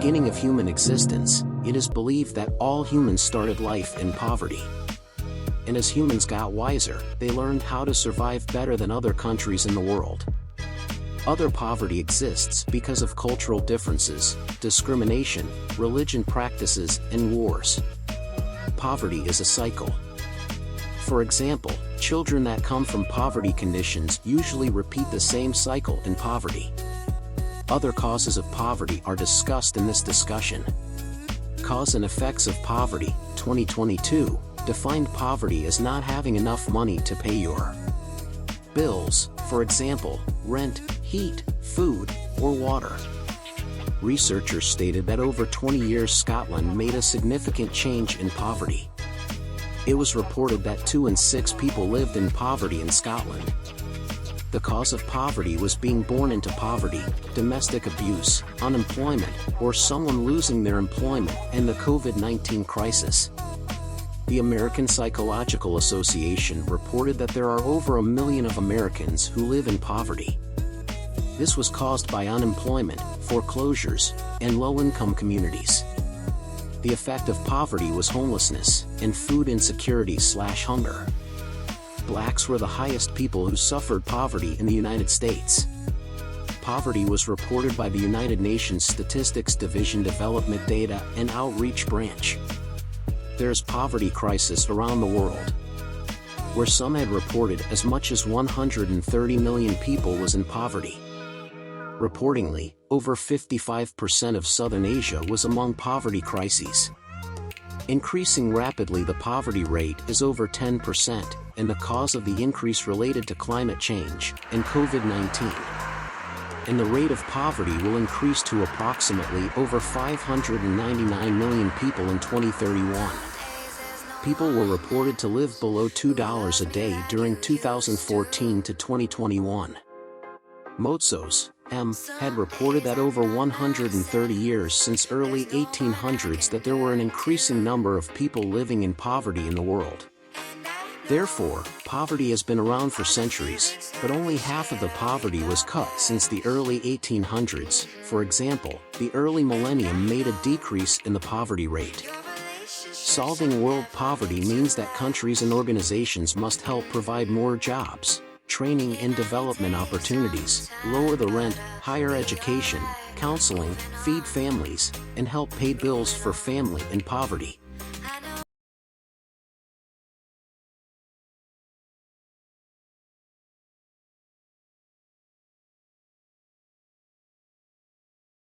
beginning of human existence, it is believed that all humans started life in poverty. And as humans got wiser, they learned how to survive better than other countries in the world. Other poverty exists because of cultural differences, discrimination, religion practices, and wars. Poverty is a cycle. For example, children that come from poverty conditions usually repeat the same cycle in poverty. Other causes of poverty are discussed in this discussion. Cause and effects of poverty, 2022, defined poverty as not having enough money to pay your bills, for example, rent, heat, food, or water. Researchers stated that over 20 years Scotland made a significant change in poverty. It was reported that 2 in 6 people lived in poverty in Scotland. The cause of poverty was being born into poverty, domestic abuse, unemployment, or someone losing their employment, and the COVID-19 crisis. The American Psychological Association reported that there are over 1 million of Americans who live in poverty. This was caused by unemployment, foreclosures, and low-income communities. The effect of poverty was homelessness and food insecurity/hunger. Blacks were the highest people who suffered poverty in the United States. Poverty was reported by the United Nations Statistics Division Development Data and Outreach Branch. There is poverty crisis around the world, where some had reported as much as 130 million people was in poverty. Reportingly, over 55% of Southern Asia was among poverty crises. Increasing rapidly, the poverty rate is over 10%, and the cause of the increase related to climate change and COVID-19. And the rate of poverty will increase to approximately over 599 million people in 2031. People were reported to live below $2 a day during 2014 to 2021. Motsos, M., had reported that over 130 years since early 1800s that there were an increasing number of people living in poverty in the world. Therefore, poverty has been around for centuries, but only half of the poverty was cut since the early 1800s. For example, the early millennium made a decrease in the poverty rate. Solving world poverty means that countries and organizations must help provide more jobs, training and development opportunities, lower the rent, higher education, counseling, feed families, and help pay bills for family in poverty.